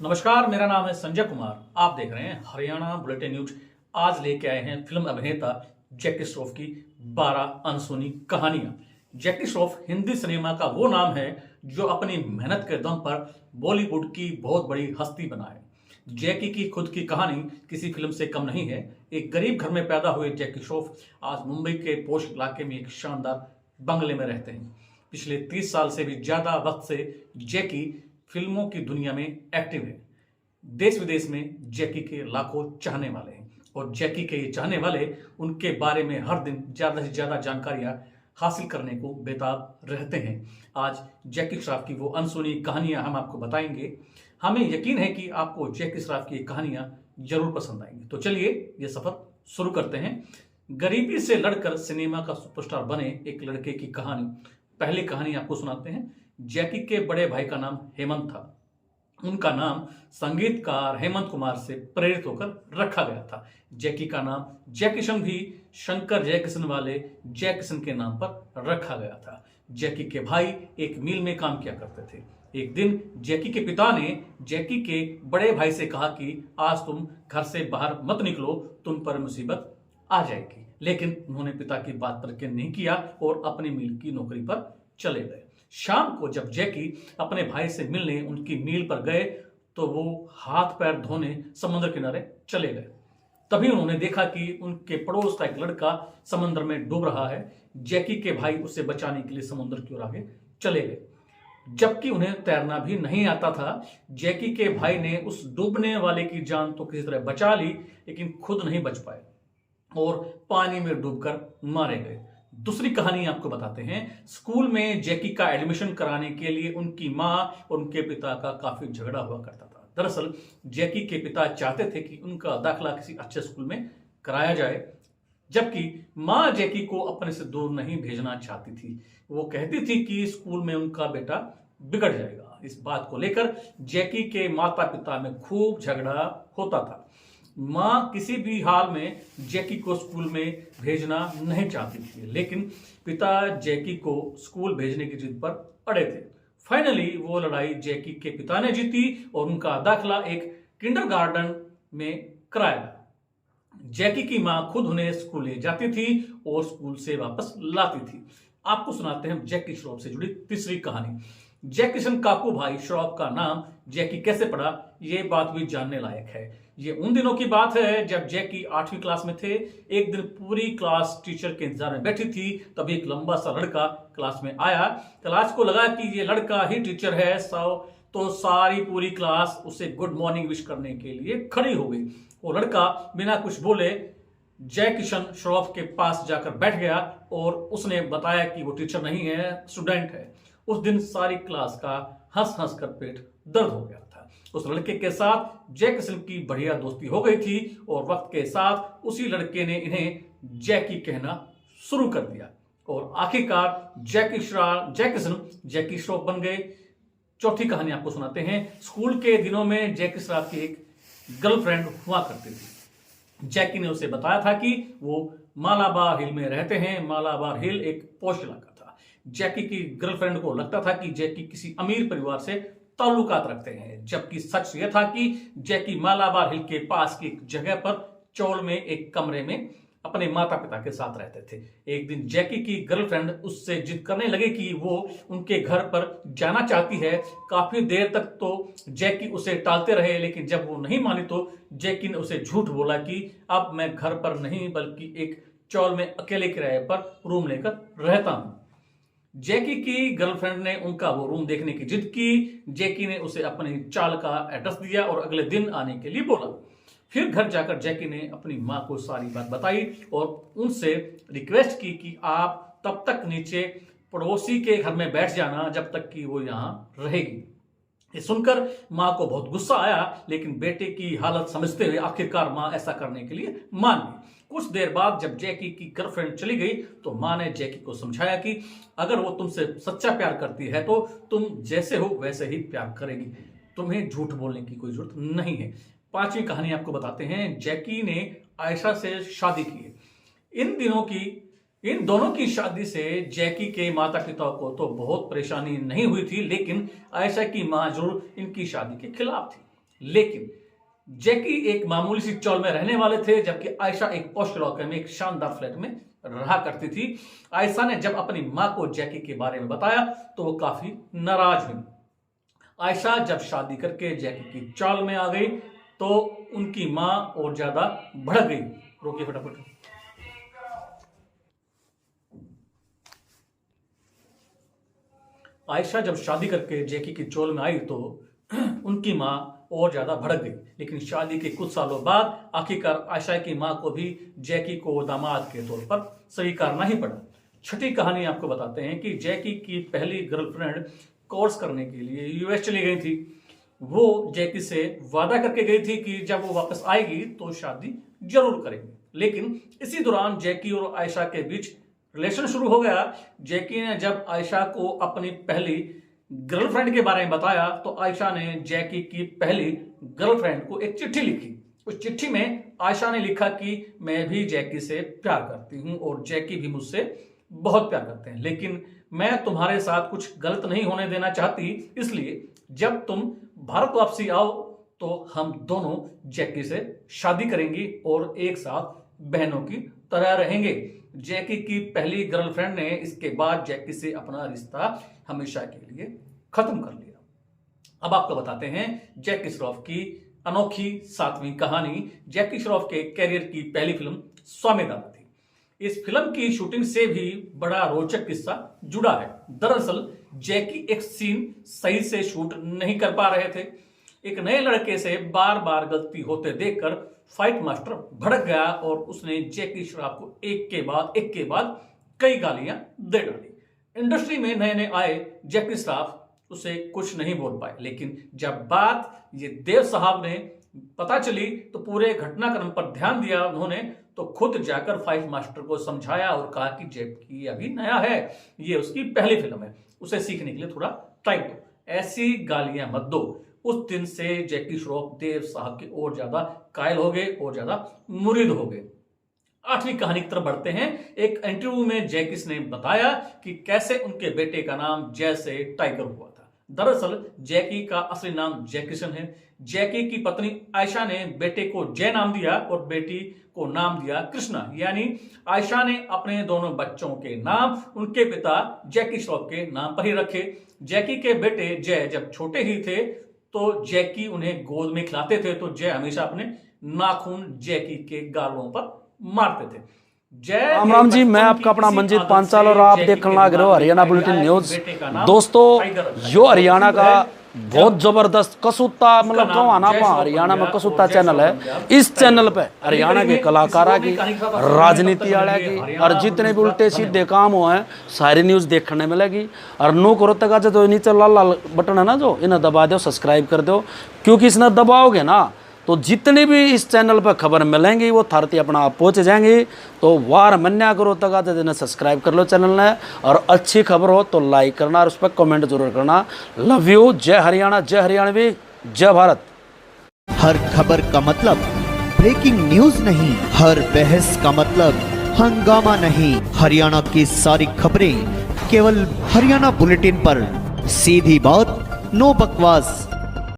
नमस्कार, मेरा नाम है संजय कुमार। आप देख रहे हैं हरियाणा बुलेटिन न्यूज। आज लेके आए हैं फिल्म अभिनेता जैकी श्रॉफ की 12 अनसुनी कहानियां। जैकी श्रॉफ हिंदी सिनेमा का वो नाम है जो अपनी मेहनत के दम पर बॉलीवुड की बहुत बड़ी हस्ती बना है। जैकी की खुद की कहानी किसी फिल्म से कम नहीं है। एक गरीब घर में पैदा हुए जैकी श्रॉफ आज मुंबई के पोश इलाके में एक शानदार बंगले में रहते हैं। पिछले 30 साल से भी ज्यादा वक्त से जैकी फिल्मों की दुनिया में एक्टिव है। देश विदेश में जैकी के लाखों चाहने वाले हैं और जैकी के ये चाहने वाले उनके बारे में हर दिन ज्यादा से ज्यादा जानकारियां हासिल करने को बेताब रहते हैं। आज जैकी श्रॉफ की वो अनसुनी कहानियां हम आपको बताएंगे। हमें यकीन है कि आपको जैकी श्रॉफ की कहानियां जरूर पसंद आएंगी। तो चलिए ये सफर शुरू करते हैं। गरीबी से लड़कर सिनेमा का सुपरस्टार बने एक लड़के की कहानी। पहली कहानी आपको सुनाते हैं। जैकी के बड़े भाई का नाम हेमंत था। उनका नाम संगीतकार हेमंत कुमार से प्रेरित होकर रखा गया था। जैकी का नाम जैकिशन भी शंकर जयकिशन वाले जैकिशन के नाम पर रखा गया था। जैकी के भाई एक मिल में काम किया करते थे। एक दिन जैकी के पिता ने जैकी के बड़े भाई से कहा कि आज तुम घर से बाहर मत निकलो, तुम पर मुसीबत आ जाएगी। लेकिन उन्होंने पिता की बात पर यकीन नहीं किया और अपनी मिल की नौकरी पर चले गए। शाम को जब जैकी अपने भाई से मिलने उनकी मील पर गए तो वो हाथ पैर धोने समुद्र किनारे चले गए। तभी उन्होंने देखा कि उनके पड़ोस का एक लड़का समुद्र में डूब रहा है। जैकी के भाई उसे बचाने के लिए समुद्र की ओर आगे चले गए। जबकि उन्हें तैरना भी नहीं आता था, जैकी के भाई ने उस डूबने वाले की जान तो किसी तरह बचा ली, लेकिन खुद नहीं बच पाए और पानी में डूबकर मारे गए। दूसरी कहानी आपको बताते हैं। स्कूल में जैकी का एडमिशन कराने के लिए उनकी मां और उनके पिता का काफी झगड़ा हुआ करता था। दरअसल जैकी के पिता चाहते थे कि उनका दाखिला किसी अच्छे स्कूल में कराया जाए, जबकि मां जैकी को अपने से दूर नहीं भेजना चाहती थी। वो कहती थी कि स्कूल में उनका बेटा बिगड़ जाएगा। इस बात को लेकर जैकी के माता पिता में खूब झगड़ा होता था। मां किसी भी हाल में जैकी को स्कूल में भेजना नहीं चाहती थी, लेकिन पिता जैकी को स्कूल भेजने की जिद पर अड़े थे। फाइनली वो लड़ाई जैकी के पिता ने जीती और उनका दाखिला एक किंडरगार्टन में कराया। जैकी की मां खुद उन्हें स्कूल ले जाती थी और स्कूल से वापस लाती थी। आपको सुनाते हैं जैकी श्रॉफ से जुड़ी तीसरी कहानी। जैकिशन काकू भाई श्रॉफ का नाम जैकी कैसे पड़ा, ये बात भी जानने लायक है। ये उन दिनों की बात है जब जैकी 8वीं क्लास में थे। एक दिन पूरी क्लास टीचर के इंतजार में बैठी थी। तभी एक लंबा सा लड़का क्लास में आया। क्लास को लगा कि ये लड़का ही टीचर है, तो सारी पूरी क्लास उसे गुड मॉर्निंग विश करने के लिए खड़ी हो गई। वो लड़का बिना कुछ बोले जैकिशन श्रॉफ के पास जाकर बैठ गया और उसने बताया कि वो टीचर नहीं है, स्टूडेंट है। उस दिन सारी क्लास का हंस हंस कर पेट दर्द हो गया था। उस लड़के के साथ जैकिशन की बढ़िया दोस्ती हो गई थी और वक्त के साथ उसी लड़के ने इन्हें जैकी कहना शुरू कर दिया और आखिरकार जैकिशन जैकी श्रॉफ बन गए। चौथी कहानी आपको सुनाते हैं। स्कूल के दिनों में जैकी श्रॉफ की एक गर्लफ्रेंड हुआ करती थी। जैकी ने उसे बताया था कि वो मालाबार हिल में रहते हैं। मालाबार हिल एक पॉश इलाका था। जैकी की गर्लफ्रेंड को लगता था कि जैकी किसी अमीर परिवार से ताल्लुकात रखते हैं, जबकि सच यह था कि जैकी मालाबार हिल के पास की एक जगह पर चौल में एक कमरे में अपने माता पिता के साथ रहते थे। एक दिन जैकी की गर्लफ्रेंड उससे जिद करने लगे कि वो उनके घर पर जाना चाहती है। काफी देर तक तो जैकी उसे टालते रहे, लेकिन जब वो नहीं मानी तो जैकी ने उसे झूठ बोला कि अब मैं घर पर नहीं बल्कि एक चौल में अकेले किराए पर रूम लेकर रहता हूं। जैकी की गर्लफ्रेंड ने उनका वो रूम देखने की जिद की। जैकी ने उसे अपनी चाल का एड्रेस दिया और अगले दिन आने के लिए बोला। फिर घर जाकर जैकी ने अपनी मां को सारी बात बताई और उनसे रिक्वेस्ट की कि आप तब तक नीचे पड़ोसी के घर में बैठ जाना जब तक कि वो यहां रहेगी। ये सुनकर मां को बहुत गुस्सा आया, लेकिन बेटे की हालत समझते हुए आखिरकार मां ऐसा करने के लिए मान गई। कुछ देर बाद जब जैकी की गर्लफ्रेंड चली गई तो मां ने जैकी को समझाया कि अगर वो तुमसे सच्चा प्यार करती है तो तुम जैसे हो वैसे ही प्यार करेगी, तुम्हें झूठ बोलने की कोई जरूरत नहीं है। पांचवी कहानी आपको बताते हैं। जैकी ने आयशा से शादी की है। इन दोनों की शादी से जैकी के माता पिता को तो बहुत परेशानी नहीं हुई थी, लेकिन आयशा की मां जरूर इनकी शादी के खिलाफ थी। लेकिन जैकी एक मामूली सी चौल में रहने वाले थे, जबकि आयशा एक पॉश इलाके में एक शानदार फ्लैट में रहा करती थी। आयशा ने जब अपनी मां को जैकी के बारे में बताया तो वो काफी नाराज हुई। आयशा जब शादी करके जैकी की चाल में आ गई तो उनकी मां और ज्यादा भड़क गई। रोकिए फटाफट। आयशा जब शादी करके जैकी की चोल में आई तो उनकी मां और ज्यादा भड़क गई। लेकिन शादी के कुछ सालों बाद आखिरकार आयशा की मां को भी जैकी को दामाद के तौर पर स्वीकारना ही पड़ा। छठी कहानी आपको बताते हैं कि जैकी की पहली गर्लफ्रेंड कोर्स करने के लिए यूएस चली गई थी। वो जैकी से वादा करके गई थी कि जब वो वापस आएगी तो शादी जरूर करेंगे। लेकिन इसी दौरान जैकी और आयशा के बीच रिलेशन शुरू हो गया। जैकी ने जब आयशा को अपनी पहली गर्लफ्रेंड के बारे में बताया तो आयशा ने जैकी की पहली गर्लफ्रेंड को एक चिट्ठी लिखी। उस चिट्ठी में आयशा ने लिखा कि मैं भी जैकी से प्यार करती हूं और जैकी भी मुझसे बहुत प्यार करते हैं, लेकिन मैं तुम्हारे साथ कुछ गलत नहीं होने देना चाहती, इसलिए जब तुम भारत वापसी आओ तो हम दोनों जैकी से शादी करेंगे और एक साथ बहनों की तरह रहेंगे। जैकी की पहली गर्लफ्रेंड ने इसके बाद जैकी से अपना रिश्ता हमेशा के लिए खत्म कर लिया। अब आपको बताते हैं जैकी श्रॉफ की अनोखी 7वीं कहानी। जैकी श्रॉफ के कैरियर की पहली फिल्म स्वामीदादा थी। इस फिल्म की शूटिंग से भी बड़ा रोचक किस्सा जुड़ा है। दरअसल जैकी एक सीन सही से शूट नहीं कर पा रहे थे। एक नए लड़के से बार बार गलती होते देखकर फाइट मास्टर भड़क गया और उसने जैकी श्रॉफ को एक के बाद कई गालियां दे डाली। इंडस्ट्री में नए नए आए जैकी श्रॉफ उसे कुछ नहीं बोल पाए, लेकिन जब बात ये देव साहब ने पता चली तो पूरे घटनाक्रम पर ध्यान दिया उन्होंने, तो खुद जाकर फाइट मास्टर को समझाया और कहा कि जैकी अभी नया है, ये उसकी पहली फिल्म है, उसे सीखने के लिए थोड़ा टाइम दो, ऐसी गालियां मत दो। उस दिन से जैकी श्रॉफ देव साहब के और ज्यादा कायल हो गए और ज्यादा मुरीद हो गए। 8वीं कहानी की तरफ बढ़ते हैं। एक इंटरव्यू में जैकी ने बताया कि कैसे उनके बेटे का नाम जय से टाइगर हुआ था। दरअसल जैकी का असली नाम जैकिसन है। जैकी की पत्नी आयशा ने बेटे को जय नाम दिया और बेटी को नाम दिया कृष्णा। यानी आयशा ने अपने दोनों बच्चों के नाम उनके पिता जैकी श्रॉफ के नाम पर ही रखे। जैकी के बेटे जय जब छोटे ही थे तो जैकी उन्हें गोद में खिलाते थे, तो जय हमेशा अपने नाखून जैकी के गालों पर मारते थे। राम राम जी, मैं आपका अपना मंजीत पांचाल और आप देखने लग रहे हो हरियाणा बुलेटिन न्यूज। दोस्तों, यो हरियाणा का बहुत जबरदस्त कसूता, मतलब कहना हरियाणा में कसूता चैनल है। इस चैनल पे हरियाणा के कलाकारा की, राजनीति वाले की और जितने भी उल्टे सीधे काम हुए हैं सारी न्यूज देखने मिलेगी। और नो करो तक जो नीचे लाल लाल बटन है ना, जो इन्हें दबा दो, सब्सक्राइब कर दो, क्योंकि इसने दबाओगे ना तो जितने भी इस चैनल पर खबर मिलेंगी वो थारती अपना आप पहुँच जाएंगी। तो वार मन्या करो तक जिन्हें सब्सक्राइब कर लो चैनल ने, और अच्छी खबर हो तो लाइक करना और उस पर कमेंट जरूर करना। Love you. जय हरियाणा, जय हरियाणवी, जय भारत। हर खबर का मतलब ब्रेकिंग न्यूज नहीं, हर बहस का मतलब हंगामा नहीं। हरियाणा की सारी खबरें केवल हरियाणा बुलेटिन पर। सीधी बात, नो बकवास।